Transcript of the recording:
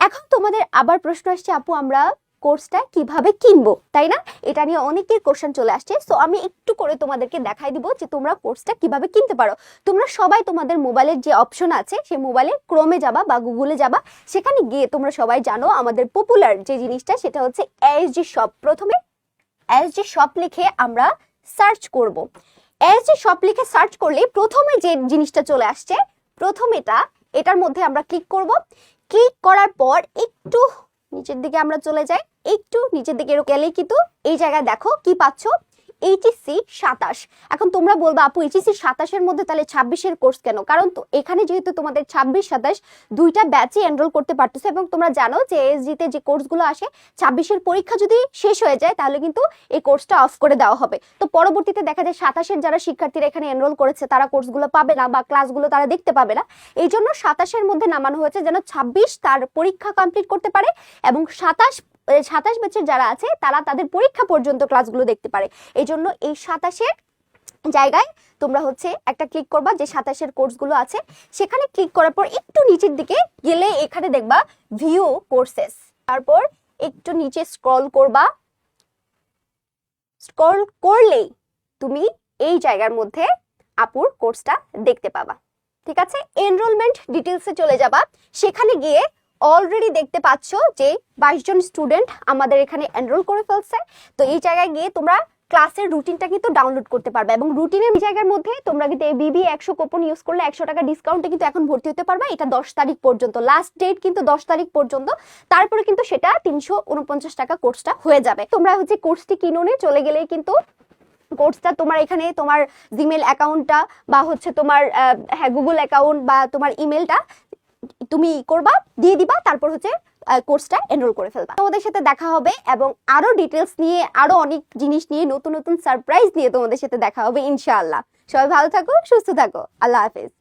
এখন তোমাদের আবার প্রশ্ন আসছে, আপু আমরা কোর্সটা কিভাবে কিনবো, তাই না? এটা নিয়ে অনেকের কোশ্চেন চলে আসছে। সো আমি একটু করে তোমাদেরকে দেখাই দিব যে তোমরা কোর্সটা কিভাবে কিনতে পারো। তোমরা সবাই তোমাদের মোবাইলের যে অপশন আছে সেই মোবাইলে ক্রোমে যাবা বা গুগলে যাবা, সেখানে গিয়ে তোমরা সবাই জানো আমাদের পপুলার যে জিনিসটা সেটা হচ্ছে এসজি শপ। প্রথমে এসজি শপ লিখে আমরা সার্চ করব। এসজি শপ লিখে সার্চ করলে প্রথমে যে জিনিসটা চলে আসছে, এটার মধ্যে আমরা ক্লিক করব। ক্লিক করার পর একটু নিচের দিকে আমরা চলে যাই, একটু নিচের দিকে গেলেই কিন্তু এই জায়গায় দেখো কি পাচ্ছ, এইচএসসি 27। এখন তোমরা বলবা আপু এইচএসসি 27 এর মধ্যে তাহলে 26 এর কোর্স কেন? কারণ তো এখানে যেহেতু তোমাদের 26 27 দুইটা ব্যাচে এনরোল করতে পারতেছে, এবং তোমরা জানো যে এসজি তে যে কোর্সগুলো আসে 26 এর পরীক্ষা যদি শেষ হয়ে যায় তাহলে কিন্তু এই কোর্সটা অফ করে দেওয়া হবে। তো পরবর্তীতে দেখা যায় 27 এর যারা শিক্ষার্থীরা এখানে এনরোল করেছে তারা কোর্সগুলো পাবে না বা ক্লাসগুলো তারা দেখতে পাবে না। এই জন্য 27 এর মধ্যে নামানো হয়েছে যেন 26 তার পরীক্ষা কমপ্লিট করতে পারে এবং 27 ব্যাচের যারা আছে তারা তাদের পরীক্ষা পর্যন্ত ক্লাসগুলো দেখতে পারে। এই জন্য এই 27 এর জায়গায় তোমরা হচ্ছে একটা ক্লিক করবা, যে 27 এর কোর্সগুলো আছে সেখানে ক্লিক করার পর একটু নিচের দিকে গেলে এখানে দেখবা ভিউ কোর্সেস। তারপর একটু নিচে স্ক্রল করবা, স্ক্রল করলেই তুমি এই জায়গার মধ্যে আপুর কোর্সটা দেখতে পাবা। ঠিক আছে, এনরোলমেন্ট ডিটেলসে চলে যাবা। সেখানে গিয়ে অলরেডি দেখতে পাচ্ছ যে 22 জন স্টুডেন্ট আমাদের এখানে এনরোল করে ফেলছে। তো এই জায়গায় গিয়ে তোমরা ক্লাসের রুটিনটা কিন্তু ডাউনলোড করতে পারবে, এবং রুটিনের জায়গার মধ্যে তোমরা কিন্তু এই বিবি 100 কুপন ইউজ করলে 100 টাকা ডিসকাউন্টে কিন্তু এখন ভর্তি হতে পারবে। এটা 10 তারিখ পর্যন্ত, লাস্ট ডেট কিন্তু 10 তারিখ পর্যন্ত। তারপরে কিন্তু সেটা 349 টাকা কোর্সটা হয়ে যাবে। তোমরা হচ্ছে কোর্সটি কিনে চলে গেলেই কিন্তু কোর্সটা তোমার এখানে তোমার জিমেল অ্যাকাউন্টটা বা হচ্ছে তোমার গুগল অ্যাকাউন্ট বা তোমার ইমেলটা তুমি করবা, দিয়ে দিবা, তারপর হচ্ছে কোর্সটা এনরোল করে ফেলবা। তোমাদের সাথে দেখা হবে এবং আরো ডিটেলস নিয়ে, আরো অনেক জিনিস নিয়ে, নতুন নতুন সারপ্রাইজ নিয়ে তোমাদের সাথে দেখা হবে ইনশাআল্লাহ। সবাই ভালো থাকো, সুস্থ থাকো, আল্লাহ হাফেজ।